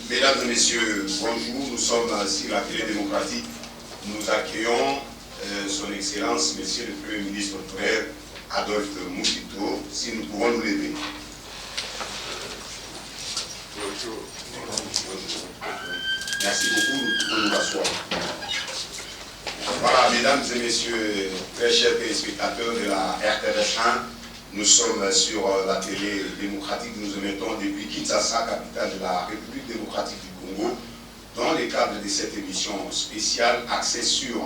Mesdames et messieurs, bonjour. Nous sommes sur la télé démocratique. Nous accueillons son Excellence, Monsieur le Premier ministre frère Adolphe Muzito. Si nous pouvons nous lever. Bonjour. Merci beaucoup. Nous pouvons nous rasseoir. Voilà, mesdames et messieurs, très chers téléspectateurs de la RTV1, nous sommes sur la télé démocratique. Nous émettons depuis Kinshasa, capitale de la République démocratique du Congo, dans le cadre de cette émission spéciale axée sur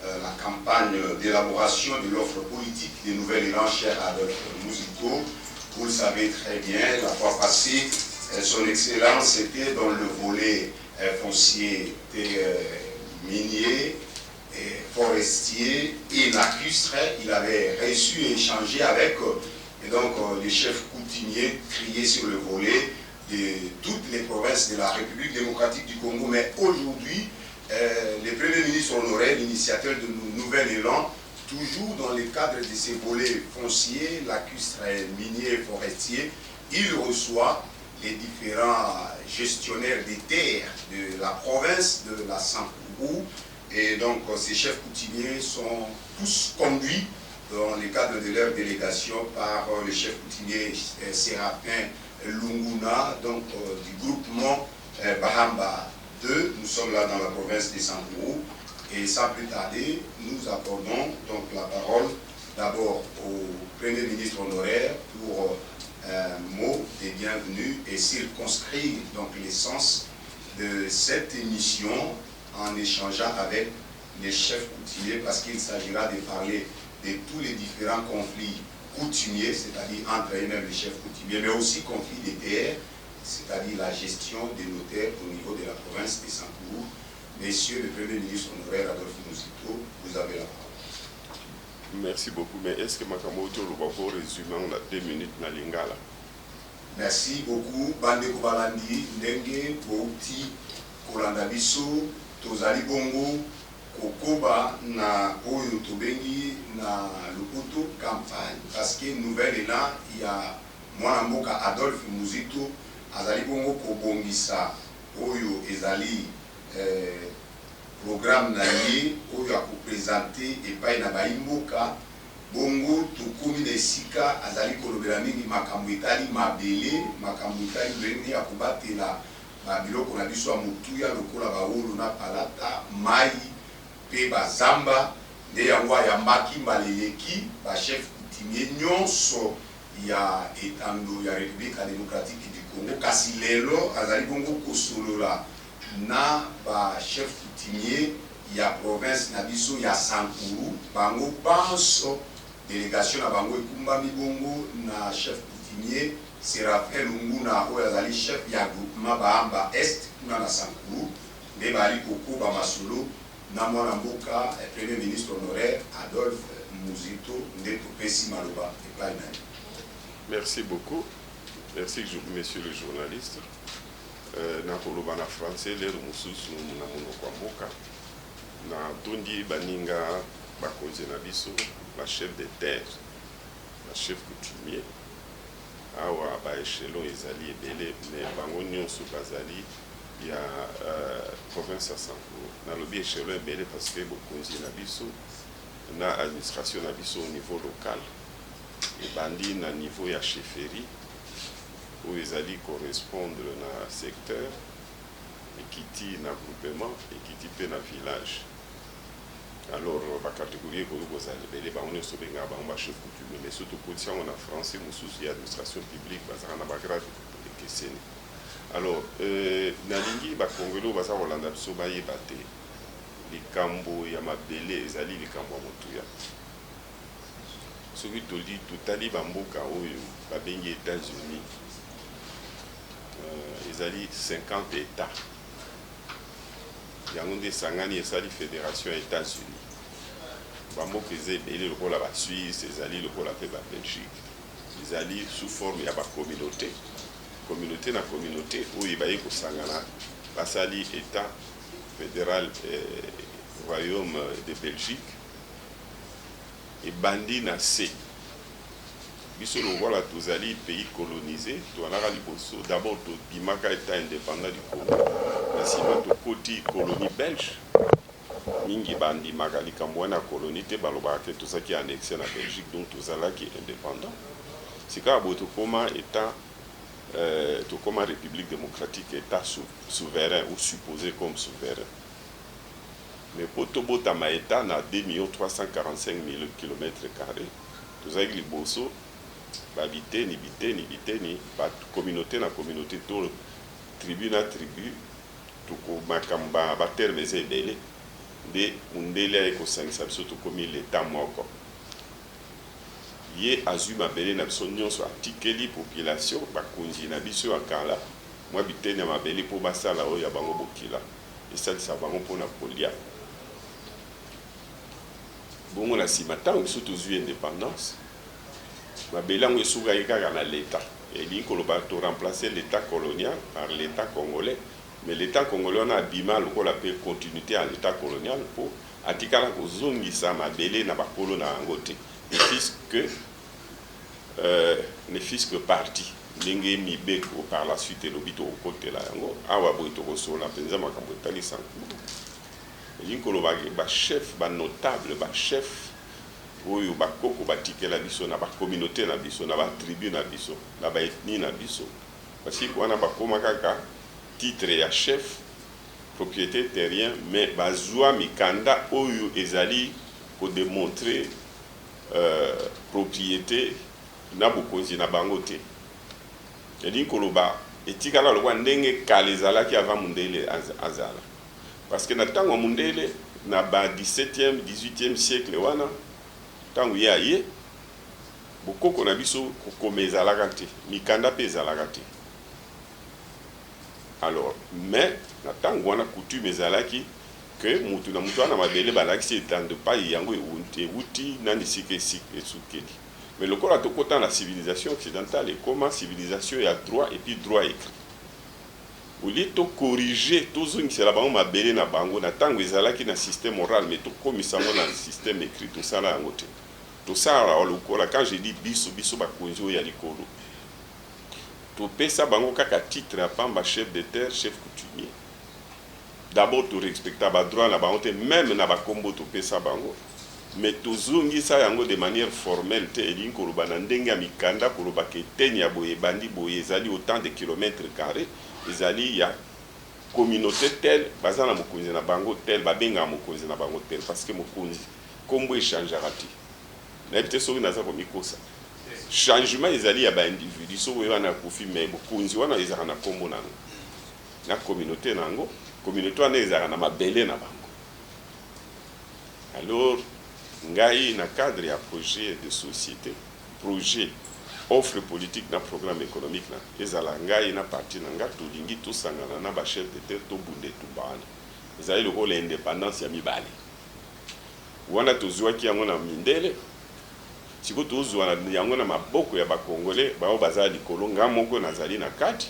la campagne d'élaboration de l'offre politique des nouvelles élan chère à Adolphe Muzito. Vous le savez très bien, la fois passée, son Excellence était dans le volet foncier minier, forestier et lacustre. Il avait reçu et échangé avec les chefs coutumiers triés sur le volet de toutes les provinces de la République démocratique du Congo. Mais aujourd'hui, le Premier ministre honoraire, l'initiateur de Nouvel Élan, toujours dans le cadre de ces volets fonciers, lacustres, miniers et forestiers, il reçoit les différents gestionnaires des terres de la province de la Sankourou. Et donc, ces chefs coutumiers sont tous conduits dans le cadre de leur délégation par le chef coutumier Séraphin Lunguna, donc du groupement Bahamba 2. Nous sommes là dans la province de Sankourou. Et sans plus tarder, nous accordons donc la parole d'abord au Premier ministre honoraire pour un mot de bienvenue et circonscrire donc l'essence de cette émission en échangeant avec les chefs coutumiers, parce qu'il s'agira de parler de tous les différents conflits coutumiers, c'est-à-dire entre eux-mêmes les chefs coutumiers, mais aussi conflits des terres, c'est-à-dire la gestion des notaires au niveau de la province de Sankourou. Messieurs le Premier ministre honoraire Adolphe Muzito, vous avez la parole. Merci beaucoup, mais est-ce que Makamoto le va résumer en 2 minutes na lingala? Merci beaucoup. Bande Kobalandi, Ndenge, Bouti, Kolanda Biso, Tozali Bongo, Kokoba, na Oyo Tobengi, na Lopoto, campagne. Parce que Nouvel Élan, il y a Mwana Mboka Adolphe Muzito, Azali Bongo Kobongisa, Oyo Ezali programme Nani, Oyo a présenté et pas na Baimboka, Bongo, Tokomi de Sika, Azali Kolobelani, Makamwitali, Mabele, Makamwitali, Bengi, Akubate la. Biloko na biso mutuya lokola baolo na palata mai pe bazamba nde yango ayambaki maleyeki ba chef coutumier nyonso ya etando ya République démocratique du Congo, kasi lelo azali bongo kosolola na ba chef coutumier ya province na biso ya Sankourou, bango banso délégation na bango ekumbami bongo na chef coutumier Séraphin Lunguna, oyo azali chef ya groupement Bahamba Est kuna na Sankourou, nde bali Kokoba Masolo na mwana mboka Premier ministre honoraire Adolphe Muzito nde topesi maloba epai na ye. Merci beaucoup. Merci, messieurs les journalistes. Na koloba na français lero mususu na monoko ya mboka na tondi baninga bakonzi na biso ba chef de terre, ba chef coutumier awa ba échelon ezali ebele, mais bango nyonso bazali ya province ya Sankourou. Na lobi échelon ebele parce que bokonzi na biso na administration na biso au niveau local ebandi na niveau ya chefferie oyo ezali correspondre na secteur ekiti na groupement ekiti mpe na village. Alors bacatégorie ekoki kozala ebele bango nyonso bengaka bango bachef coutumier, mais surtout koti yango na français mosusu ya administration publique bazalaka na bagrade ekeseni. Alors nalingi bakongoli oyo baza kolanda biso bayeba te likambo ya mabele ezali likambo ya motuya. Soki totali bamboka oyo babengi États-Unis, ezali 50 états yango nde esangani esali fédération ya États-Unis. Bamboka eza ebele lokola ba Suisse, ezali lokola mpe ba Belgique, ezali sous forme ya bacommunauté. Communauté na communauté oyo baye kosangana basali état fédéral royaume de Belgique ebandi na C. Biso lokola tozali pays colonisé toalaka liboso d'abord tobimaka état indépendant du Congo na nsima tokoti colonie belge mingi bandimaka likambo wana colonie te balobaka te tozalaki annexe na Belgique, donc tozalaki indépendant. Sika boye tokoma état tokoma république démocratique état souverain ou supposé comme souverain. Mais pour tobotama état na 2 345 000 km², tozalaki liboso babiteni ba communauté na communauté to tribu na tribu tokomakamba baterme eza ebele nde mundele ekosangisa biso tokomi l'état moko. Ye azwi mabele na biso nyonso atikeli population bakonzi na biso ya kala mwa biteni ya mabele mpo basala oyo ya bango bokila esalisa bango mpona kolia. Bongo na nsima ntango biso tozwi indépendance mabele yango esukaki kaka na l'état elingi koloba to remplacer l'état colonial par l'état congolais, mais l'état congolais wana abima lokola mpe continuité ya l'état colonial mpo atikala kozongisa mabele na bakolo na yango te ne fils que parti ndenge mibeko par la suite elobi tokokotela yango awa boye tokosola mpenza makambo etalisa elingi kolobaki bachef banotable bachef oyo bakoko batikela biso na bacommunauté na biso na batribu na biso na baethnie na biso basiki wana bakoma kaka titre ya chef propriété terrien, mais bazwa mikanda oyo ezali kodémontrer propriété na bokonzi na bango te. Elingi koloba etikala lokwa ndenge kala ezalaki avant mundele azala, parce que na ntango mundele na ba 17e 18e siècle wana ntango ye aye bokoko na biso kokoma ezalaka te, mikanda mpe ezalaka te. Alors mais na ntango wana coutume ezalaki que mutu na mutu wana mabele balakisi etando pa yango euti nani sika esukeli. Mais lokola tokota na civilisation occidentale ekoma civilisation ya droit et puis droit écrit. Oli to corriger tozongisela bango mabele na bango na ntango ezalaki na système oral, mais tokomisa yango na système écrit tosala yango te. Tosala lokola quand je dis biso bakonzi oyo ya likolo topesa bango kaka titre ya pamba chef de terre, chef coutumier. D'abord to respecta ba droit na bango te, même na bakombo topesa bango, mais tozongisa yango de manière formelle te elingi koloba na ndenge ya mikanda koloba ke eteni ya boye bandi boye ezali autant de kilomètres carrés, ezali ya communauté telle baza na mokonzi na bango tel babenga mokonzi na bango tel, parce que mokonzi kombo echangeaka te na te soki naza komikosa changement ezali ya ba individu soki wana kofi, mais mokonzi wana ezaka na kombo nango na communauté nango, communauté wana ezaka na mabele na bango. Alors ngai na cadre ya projet de société, projet offre politique na programme économique na ezala ngai na parti na nga tolingi tosangana na ba chef de terre to bunde tumbana ezali lokola indépendance ya mibale wana tozwaki yango na mindele siko tozwa yango na maboko ya bakongolais bao bazali likolo nga moko nazali na kati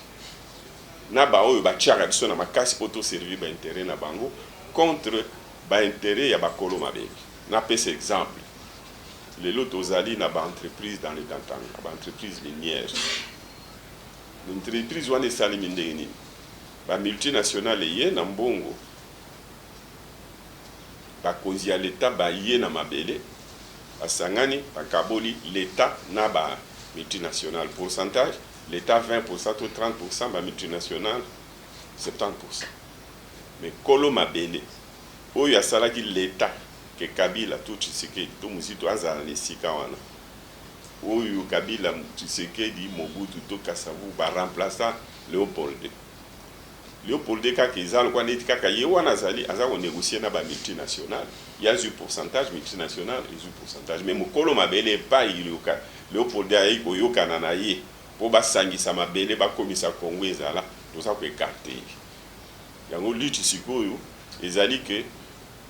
na ba oyo batiaka biso na makasi po to servir ba intérêt na bango contre ba intérêt ya bakolo mabele. Na pese exemple lelo tozali na ba entreprise dans les Dantanga, ba entreprise minière. L'entreprise wana esali mindenge nini ba multinationale ye na mbongo bakonzi ya l'État baye na mabele basangani bakaboli l'État na ba multinational pourcentage l'État 20% ou 30% ba multinational 70%. Mais kolo mabele oyo asalaki l'État ke Kabila to Tshisekedi to Muzito azala nesika wana oyo Kabila Tshisekedi Mobutu to Kasavu ba remplaça Léopold kaka ezala kwa neti kaka ye wana azali aza ko négocier na ba multinational ya zu pourcentage multinational et zu pourcentage mais mokolo mabele pa iloka Léopold ayi ko yokana na ye po basangisa mabele bakomisa Kongo ezala toza ko écarter yango lutte sikoyo ezali que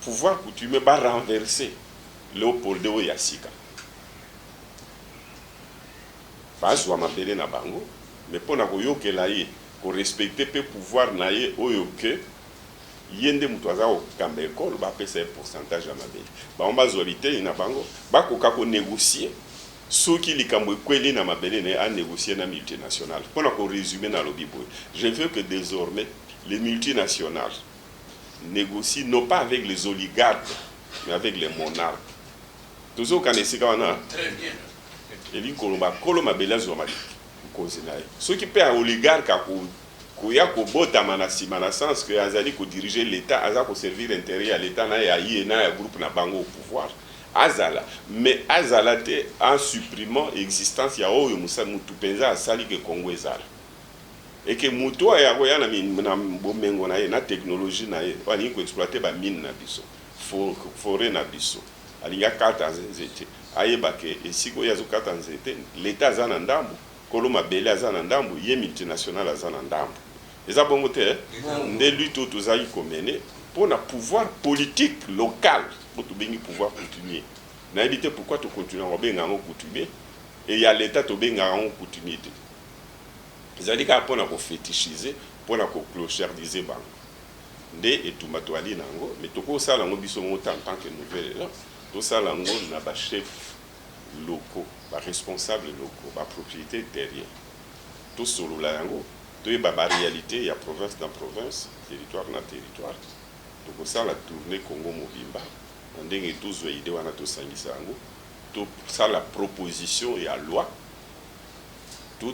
pouvoir coutumier ba renverser Léopold oyo ya sika bazwa mabele na bango mais pona koyokela ye ko respecter pe pouvoir na ye oyo ke yende mutu aza kokamba ekole bapesa ye pourcentage ya mabele bango bazwali te na bango bakoka ko négocier soki likambo ekweli na mabele na ye a négocier na multinationale pona ko résumer na lobi boye je veux que désormais les multinationales négocient non pas avec les oligarques mais avec les monarques toujours quand esika wana très bien eli kolomba koloma bela zoma konzinaye soki pe a oligarque koya kobotama na nsima na sens que azali kodiriger l'état aza koservir intérêt ya l'état na ya ye na ya groupe na bango au pouvoir azala mais azala te en supprimant existence ya oyo mutu penza asali ke Congo ezala et que mutu ya koya na bomengo na ye na technologie na ye wani ko exploiter ba mine na biso forêt na biso alinga kata nzete ayeba ke esiko yazo kata nzete l'état aza na ndambo koloma bele aza na ndambo ye multinational aza na ndambo eza bongo te nde lutte tozali komene pona pouvoir politique local pour bengi pouvoir coutumier na éviter pourquoi tu continues à benga ngo coutumier et ya l'état to benga ngo coutumier te ezali ka pona ko fétichiser pona ko clochardiser bango nde etumba to ali nango mais toko sala ngo biso ngo en tant que nouvelle là to sala ngo na ba chef locaux ba responsables locaux ba propriété terrienne to solo la yango to ba réalité ya province dans province territoire na territoire toko sala tourner Congo mobimba ndenge tozwa idée wana to sangisa yango to sala proposition ya loi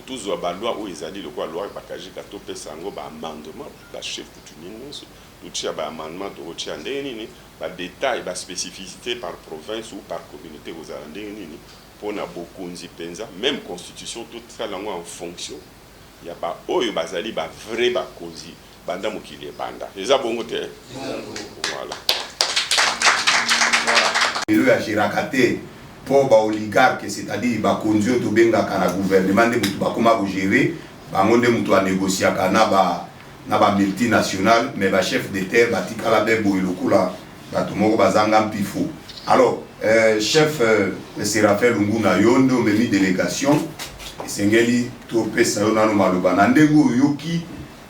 tozwa ba loi oyo ezali lokwa loi bakajika to pesa yango ba amendement ba chef coutumier nyonso totia ba amendement tokotia ndenge nini ba détail ba spécificité par province ou par communauté kozala ndenge nini pona bokonzi penza même constitution tout ça lango en fonction ya ba oyo bazali ba vrai bakonzi banda mokili banda eza bongo te voilà le ya girakate pour ba oligarque c'est-à-dire ba konzi to benga kana gouvernement de mutu bakoma ko gérer bango nde mutu a négocier kana ba multinational mais ba chef de terre batikala be boyilokula bato moko bazanga mpifo alors chef Séraphin Lunguna yondo memi délégation esengeli to pesa yo nano maloba na ndengo yoki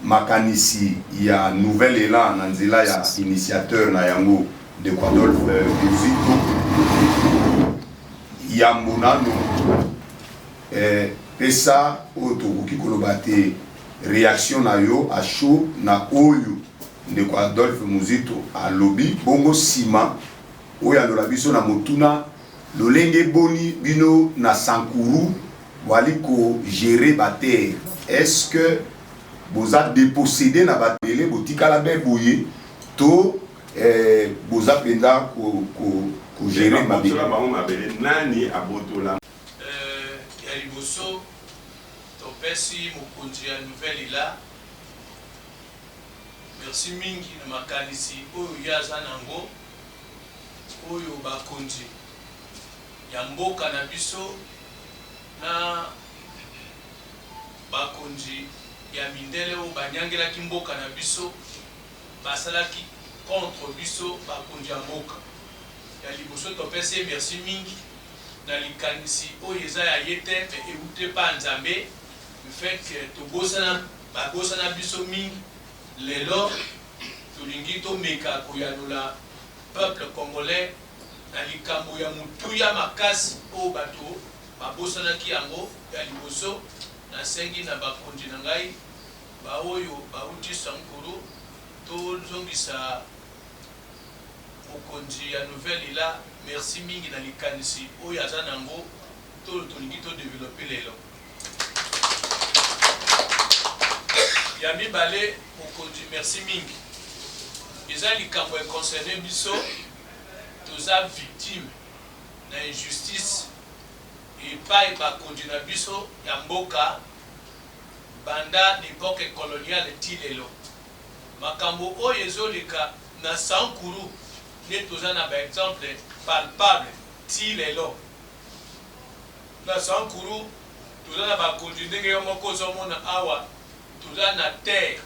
makanisi ya nouvel élan na nzela ya initiateur na yango de Adolphe Muzito yambunano pesa oto koloba te réaction na yo a chaud na oyo de Adolphe Muzito a lobby bongo sima oyo alola biso na motuna lolenge boni bino na Sankuru wali ko gérer ba terre est-ce que vous a dépossédé na batele botikala be boye to vous a penda ko gérer mabele nani abotola ya liboso to pesi mokonzi ya nouvelle là merci mingi na makanisi oyo yaza nango oyo bakonzi ya mboka na biso na bakonzi ya mindele oyo banyangelaki mboka na biso basalaki contre biso bakonzi ya mboka ya liboso topesi merci mingi na likanisi oyo eza ya ye te me eute pa nzambe fait tobosana babosana biso mingi lelo tolingi tomeka koyanola peuple congolais na likambo ya mutuya makasi o bato babosanaki yango ya liboso na sengi na bakonzi na ngai ba oyo bauti Sankuru tozongisa okonzi ya nouvelle ila merci mingi na likanisi oyo aza nango tolingi todeveloppe lelo. Ya mibale okonzi merci mingi eza likambo econcerne biso toza victime na injustice epai bakonzi na biso ya mboka banda l'époque coloniale ti lelo. Makambo oyo ezoleka na Sankuru ne toza na ba exemple palpable ti lelo. Na Sankuru toza na bakonzi ndenge yo moko ozomona awa toza na terre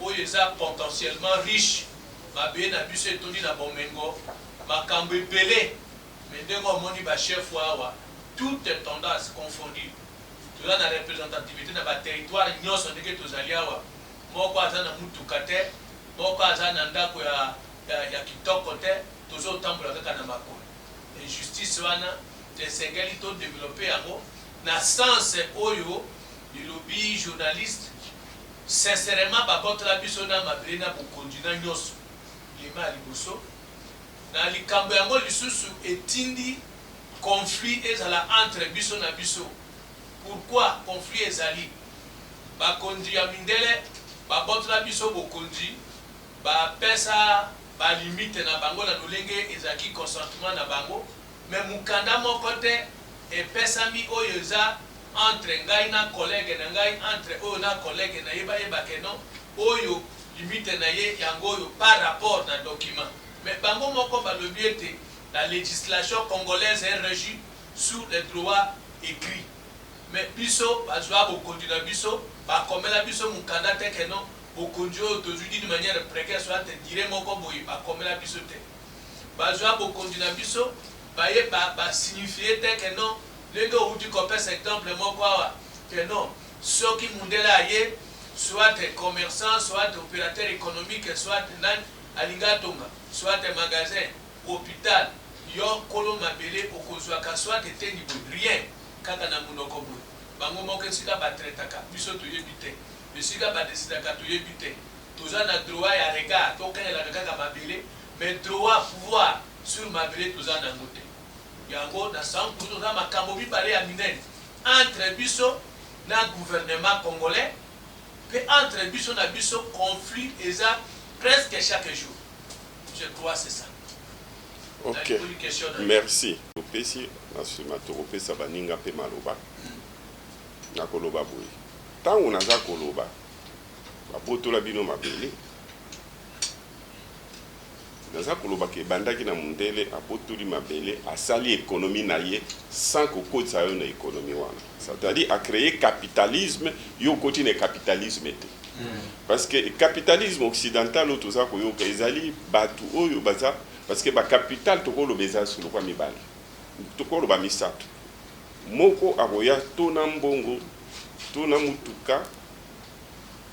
oyo eza potentiellement riche mabeye na biso etondi na bomengo makambo ebele me ndenge omoni bachef awa toute tendance confondue toza na représentativité na baterritoire nyonso ndenge tozali awa moko aza na mutuka te moko aza na ndako ya kitoko te tozotambola kaka na makolo. Injustice wana esengeli todeveloppe yango na sens oyo lilobi journaliste sincèrement babotola biso na mabele na bokonzi na nyonso lima ya liboso na likambo yango lisusu etindi conflit ezala entre biso na biso. Pourquoi conflit ezali? Bakonzi ya mindele babotola biso bokonzi bapesa balimite na bango na lolenge ezalaki consentement na bango me mukanda moko te epesami oyo eza entre ngai na collègue na ngai entre oyo na collègue na ye bayebake non oyo limite na ye yango oyo par rapport na document mais bango moko balobi ete la législation congolaise est régie sous les droits écrits mais biso bazwa bokonzi na biso bakomela biso mukanda te ke non bokonzi oyo tozwi d'une manière précaire soit dire moko boye bakomela biso te bazwa bokonzi na biso baye basignifie te ke non ndenge outi kopesa exemple moko awa ke non soki mundele aye soit commerçant soit opérateur économique soit nani alinga tonga soit magasin hôpital yo kolo mabele okozwaka soit etendi boye rien kaka na munoko boye bango moko esika batretaka biso toyebi te esika badesidaka toyebi te toza na droit ya regard tokengelaka kaka mabele mais droit pouvoir sur mabele toza nango te yango na Sankuru toza makambo mibale ya minene entre biso na gouvernement congolais pe entre biso na biso conflit eza presque chaque jour. Je crois c'est ça. Ok, merci. Opesi nasima tokopesa baninga pe maloba na koloba boye ntango naza koloba babotola bino mabele naza koloba ke bandaki na mundele abotoli mabele asali économie na ye sans kokotisa yo na économie wana c'est-à-dire a créer capitalisme yo koti na capitalisme te parce que capitalisme occidental oyo toza koyoka ezali batu oyo baza parce que ba capital tokoloba eza solo kwa mibale tokoloba misato moko aboya tona mbongo tona mutuka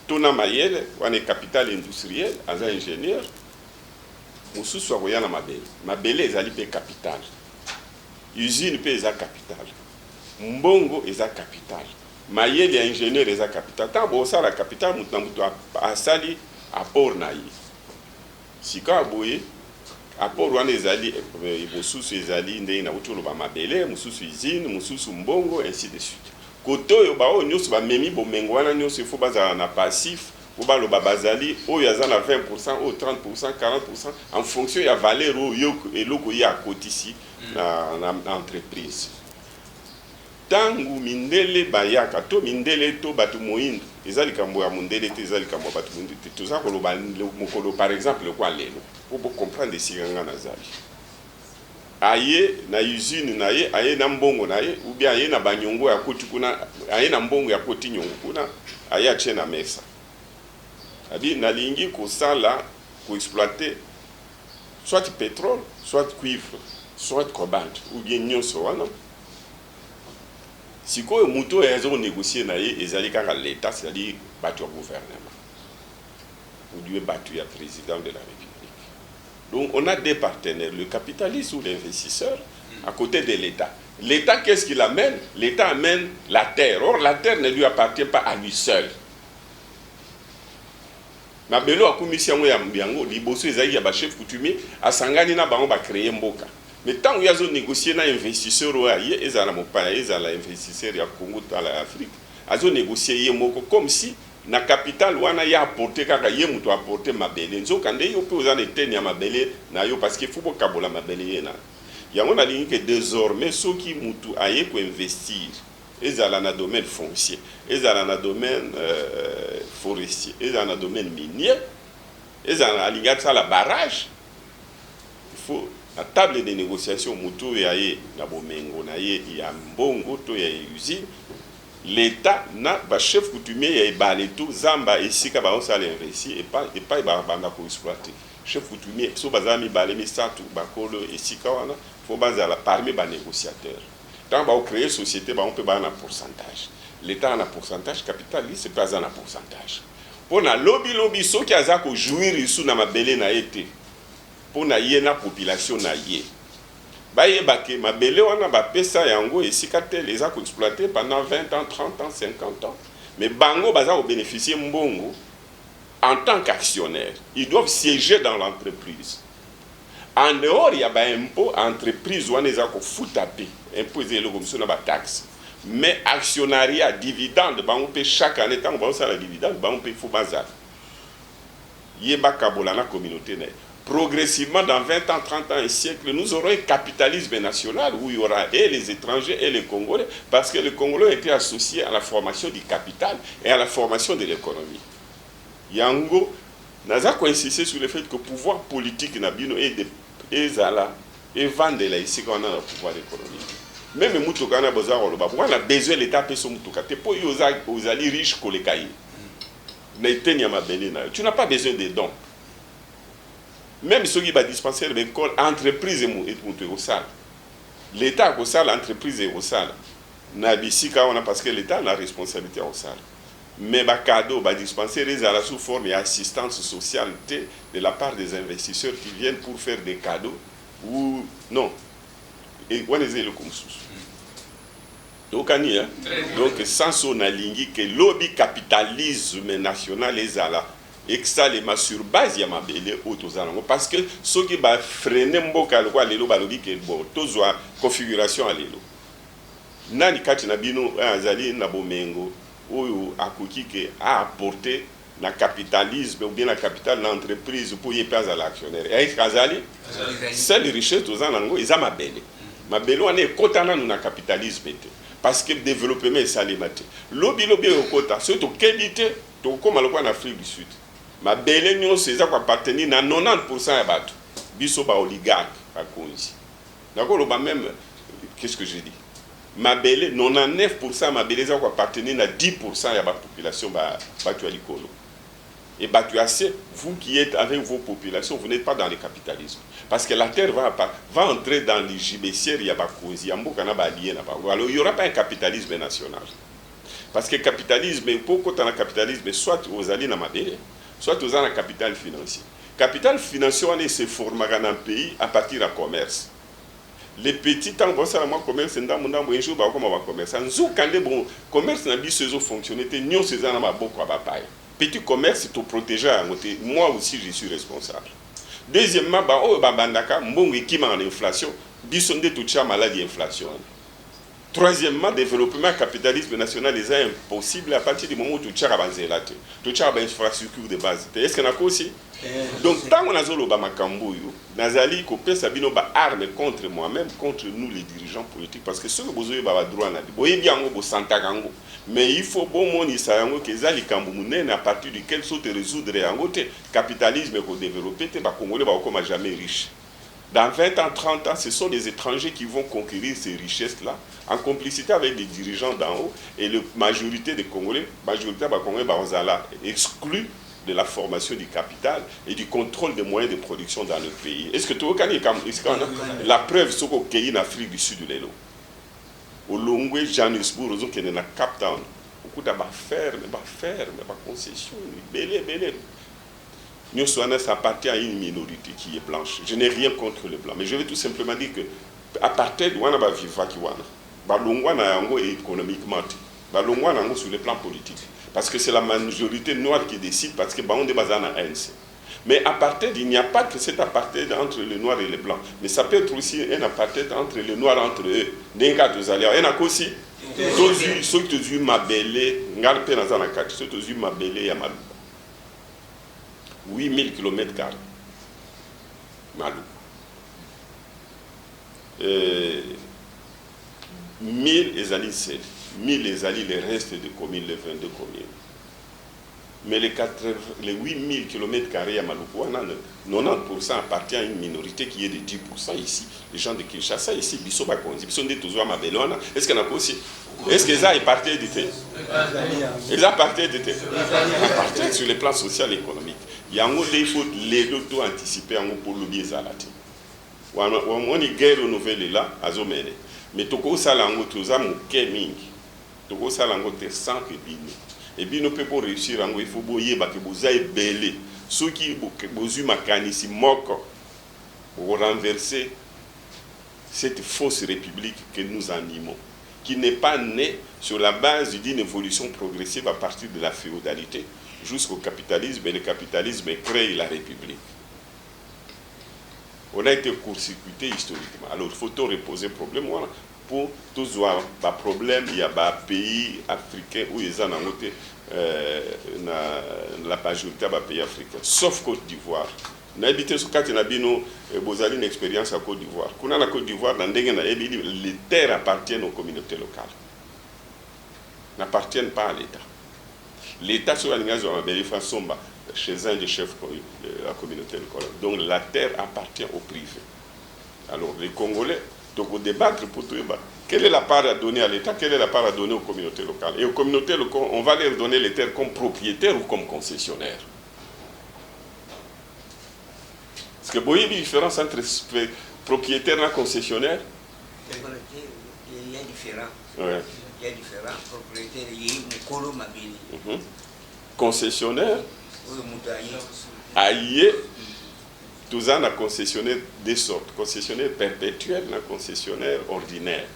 tona mayele wana capital industriel aza ingénieur mosusu aboya na mabele mabele ezali pe capital usine pe eza capital mbongo eza capital mayele ya ingénieur eza capital ntango osala capital mutu na mutu asali apport na ye sika aboye apport wana ezali mosusu ezali ndenge na utoloba mabele mosusu usine mosusu mbongo ainsi de suite kote oyo baoyo nyonso bamemi bomengo wana nyonso ifo bazala na passif po baloba bazali oyo aza na 20% oyo 30% 40% en fonction ya valeur oyo eloko ye akotisi na entreprise. Tangu mindele bayaka to mindele to batu moyindo eza likambo ya mundele te eza likambo ya batu moyindo te toza koloba mokolo par exemple kwa lelo po comprendre sikanga nazali aye na usine na ye aye na mbongo na ye ou bien aye na banyongo ya koti kuna aye na mbongo ya koti nyongo kuna aye atie na mesa abi nalingi kosala ko exploiter soit pétrole soit cuivre soit cobalt ou bien nyonso wana sikoyo muto ezo négocier na ye ezali kaka l'état c'est-à-dire batu ya gouvernement ou bien batu ya président de la République. Donc on a des partenaires, le capitaliste ou l'investisseur à côté de l'État. L'État, qu'est-ce qu'il amène? L'État amène la terre. Or, la terre ne lui appartient pas à lui seul. mabele akumisi yango ya yango liboso ezali ya ba chef coutumier asangani na bango ba créer mboka. Mais tant qu'il y a des négocier na investisseur ou aye ezala mopaya ezala investisseur ya Congo ta la Afrique azo négocier ye moko comme si na capital wana ya apporter kaka ye muto apporter mabele nzoka nde yo pe ozana eteni ya mabele na yo parce que faut bokabola mabele ye na yango na lingi que désormais ceux qui mutu aye ko investir ezala na domaine foncier ezala na domaine forestier ezala na domaine minier ezala linga ça la barrage il faut la table de négociation mutu yaye na bomengo na ye ya mbongo to ya usine l'État na ba chef coutumier ya ebale tout zamba esika ba on sala investir et pas ba banda ko exploiter chef coutumier so bazami balé misatu bakolo esika wana faut bazala parmi ba négociateurs tant ba créer société ba on peut ba na pourcentage l'État na pourcentage capitaliste c'est pas un pourcentage pour na lobby so ki azako jouir isu na mabele na été pour na yena population na ye bayeba ke mabele wana bapesa yango esika te les a exploité pendant 20 ans 30 ans 50 ans mais bango baza ko bénéficier mbongo en tant qu'actionnaire ils doivent siéger dans l'entreprise en dehors il y a ba impôt entreprise wana eza ko futa pe impôt ezelo comme ça na ba taxe mais actionnariat dividende bango pe chaque année tant ba ça la dividende bango pe faut bazar yeba kabola na communauté na progressivement, dans 20 ans, 30 ans, un siècle, nous aurons un capitalisme national où il y aura et les étrangers et les Congolais, parce que les Congolais ont été associés à la formation du capital et à la formation de l'économie. Yango, Naza a insisté sur le fait que le pouvoir politique Nabino est zala et vendre là ici qu'on a le pouvoir économique. Même Moutokana Bozar Oloba, on a besoin de l'État pour son Moutokate, pour aux alliés riches qu'on les caille. Tu n'as pas besoin de dons. Même ceux qui va dispenser l'école, entreprise est au sale. L'État au sale, l'entreprise est au sale. Parce que l'État a la responsabilité au sale. Mais les cadeaux, les dispenser les à la sous forme d'assistance sociale de la part des investisseurs qui viennent pour faire des cadeaux ou non. Et on est le comme donc sans son aligné que lobby capitalisme national les à la et ça les ma sur base ya mabele autozalango parce que ceux qui va freiner mboka lokwa lelo balobi ke bon tozwa configuration à lelo nani kati na bino azali na bomengo oyo akoki ke a apporter na capitalisme ou bien la capital na entreprise pour y payer à l'actionnaire et azali c'est les richesses tozalango ils a mabele wana ekotana na capitalisme parce que développement est salimate lobby au kota surtout qualité to comme en Afrique du Sud ma belle nyonso c'est ça appartenir na 90% ya bato biso ba oligarque ba konzi d'accord ba même qu'est-ce que je dis ma belle 99% ma belle ça appartenir na 10% ya ba population ba bato ya likolo et bato assez vous qui êtes avec vos populations vous n'êtes pas dans le capitalisme parce que la terre va entrer dans les gibecières ya ba konzi ya mboka na ba allié na ba alors il y aura pas un capitalisme national parce que capitalisme pourquoi dans le capitalisme soit aux alliés na mabele soit aux en capital financier. Capital financier, on se forme dans un pays à partir du commerce. Les petits temps, bon, ça, moi, commerce, c'est un jour, comme on va commerce. En zou, quand le commerce n'a pas fonctionné, nous, c'est un beaucoup à bataille. Petit commerce, c'est pour protéger à côté. Moi aussi, je suis responsable. Deuxièmement, bandaka, bon équipement en inflation, bisonde tout ça maladie inflation. Troisièmement, développement capitalisme national est impossible à partir du moment où tu as avancé là. Tu as une infrastructure de base. Est-ce qu'on a quoi aussi? Donc, tant qu'on a zolo bamakambo yo, nazali ko pesa bino ba arme contre moi-même, contre nous les dirigeants politiques, parce que ceux qui besoin ba droit na boye bien ngo santa kango. Mais il faut bon moni sa yango ke zali kambu munene à partir duquel saute résoudre yango te capitalisme ko développer te ba congolais ba comme jamais riche. Dans 20 ans, 30 ans, ce sont les étrangers qui vont conquérir ces richesses-là, en complicité avec les dirigeants d'en haut, et la majorité des Congolais, exclus de la formation du capital et du contrôle des moyens de production dans le pays. Est-ce que tu as la preuve, c'est qu'il y a en Afrique du Sud de l'Elo. Au Longwe, Johannesburg, il y a Cap Town. Beaucoup de fermes, concessions, belé. Nous sommes appartient à une minorité qui est blanche. Je n'ai rien contre les blancs, mais je vais tout simplement dire que à partir de wana ba vivre qui wana, ba longwa na yango économiquement, ba longwa na yango sur le plan politique. Parce que c'est la majorité noire qui décide, parce que on est basé en ANC. Mais apartheid, il n'y a pas que cet apartheid entre les noirs et les blancs. Mais ça peut être aussi un apartheid entre les noirs entre eux. D'un cas, tous allés. Il y en a aussi. Ceux qui ont eu ma belle, ngarpe dans la carte, ceux qui ont eu ma belle, il y a Malouba. 8000 km². Malouba. 1000 les alliés, 1000 les alliés, les restes de communes, les 22 communes. Mais les 8000 km² à Malouba, 90% appartient à une minorité qui est de 10% ici. Les gens de Kinshasa ici, ils sont des toujours à Mabelona. Est-ce qu'il y en a aussi? Est-ce qu'ils ont parti d'été? Ils ont parti d'été. Partir sur le plan social et économique. Il y a il faut les deux anticiper pour le biais à la tête. On est guerre renouvelée là, à Zomene. Mais toko salango tuza muke mingi. Toko salango te 100 que bino. Et bien, nous pouvons réussir, il faut que vous ayez belé. Ceux qui vous ont makanisi moko pour renverser cette fausse république que nous animons, qui n'est pas née sur la base d'une évolution progressive à partir de la féodalité jusqu'au capitalisme, et le capitalisme crée la république. On a été court-circuité historiquement. Alors, il faut tout reposer le problème. Voilà. Pour tous voir pas problème, il y a des pays africains où ils ont la majorité des pays africains, sauf Côte d'Ivoire. On a habité sur quatre nabino, vous avez une expérience à Côte d'Ivoire. Quand on a la Côte d'Ivoire, les terres appartiennent aux communautés locales, n'appartiennent pas à l'État. L'État sur la ligne de Somba, chez un des chefs de la communauté locale. Donc la terre appartient au privé. Alors les Congolais, donc au débattre pour tout, quelle est la part à donner à l'État, quelle est la part à donner aux communautés locales. Et aux communautés locales, on va leur donner les terres comme propriétaires ou comme concessionnaires. Parce que vous voyez la différence entre propriétaire et concessionnaire? Il y a différent. Ouais. Il y a différent. Propriétaire, il y a Mukolo Mabili. Concessionnaire, Oui, Moutaï. aïe, tout ça, on a concessionnaire des sortes. Concessionnaire perpétuel, on a concessionnaire ordinaire.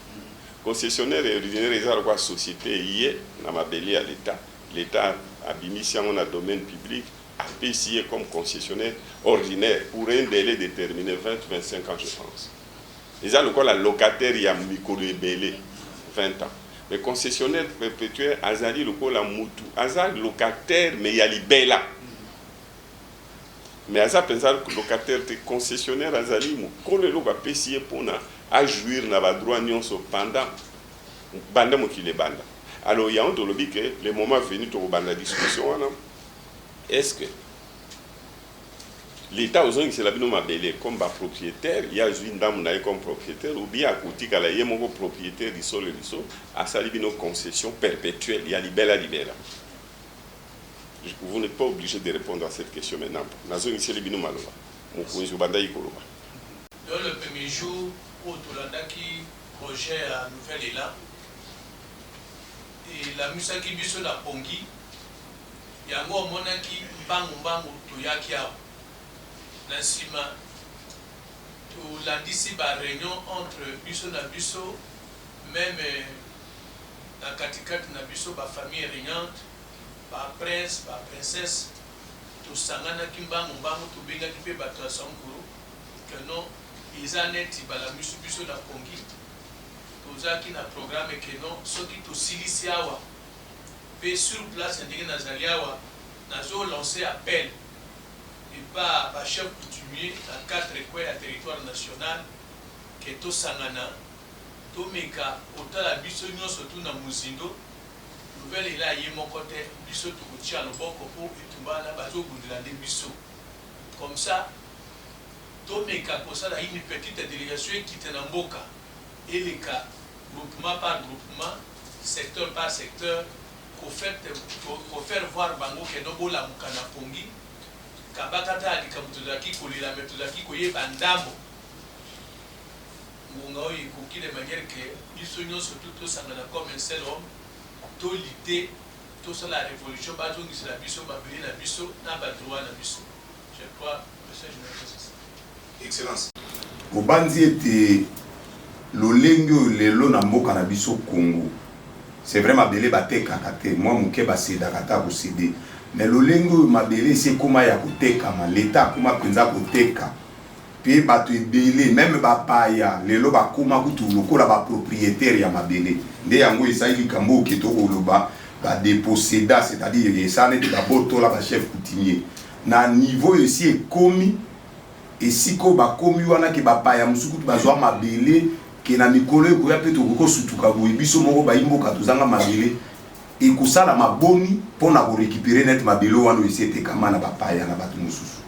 Concessionnaire et ordinaire, ils ont la société, hier, on a mabeli à l'État. L'État a mis si on a domaine public, a payé comme concessionnaire ordinaire pour un délai déterminé, 20-25 ans, je pense. Ils ont le locataire, il y a micro-rebellé, 20 ans. Mais concessionnaire perpétuel, Azali, le coup, la moutou. Azali, locataire, mais il y a les là. Mais Azali, locataire, concessionnaire, Azali, quand le loc a payé pour jouir dans le droit pendant banda mokile banda. Alors, il y a un de l'objet que le moment venu pour la discussion, est-ce que l'État aux gens qui s'est labelé comme propriétaire, il y a une dame comme propriétaire, ou bien à côté, il y a un propriétaire du sol et du sol, à sa concession perpétuelle, il y a libéra. Vous n'êtes pas obligé de répondre à cette question maintenant. Dans le premier jour, où Tolandaki projet à Nouvelle Élan, et la Musaki Biso la Pongi, il y a un monaki Bango Toyaki. Nassima, tout lundi, la réunion entre Biso et Biso, même dans Katikat et Biso, la famille régnante, la prince, la princesse, tout Sangana Kimbango, tout Benga qui peut battre à Sankuru, que non, ils ont net, la Biso la Pongi, tout ça qui n'a programme et que non, ceux qui tout Siliciawa, fait sur place, indiqué dans Zaliawa, nous lancé appel. Et pas chef coutumier dans 4 coins à territoire national que tout sangana tout meka autant la biso surtout dans Muzindo nouvelle est là y mon côté biso tout tia le bon copo et tout bas là bazo bundela de biso comme ça tout meka pour ça là une petite délégation qui était dans Mboka et les cas groupement par groupement secteur par secteur pour faire voir bango que no la mukana pongi kabakata alikamutuzaki kolila metuzaki koye bandambo ngonga oyi koki de manière que biso nyonso tout sangana comme un seul homme to l'idée tout ça la révolution bazongisa la biso babeli na biso na badroit na biso je crois message na Excellence. Obanzi ete lolengo lelo na mboka na biso Congo c'est vrai mabele batekaka te moi moke basedaka ta kosede mais lolenge oyo mabele esi ekóma ya kotekama leta akóma mpenza koteka mpe bato ebele meme bapaya lelo bakóma kutu lokola bapropriétaire ya mabele nde yango esali likambo oke tokoloba badeposeda c'est-à-dire esala nete babotola bachef coutumier na niveau oyo esi ekómi esiko bakomi wana ke bapaya mosusu kutu bazwa mabele ke na mikolo ekoya mpe tokokosutuka boye biso moko bayimboka tozanga mabele ekosala maboni mpona korécupere nete mabele wana esi etekama na bapaya na bato mosusu.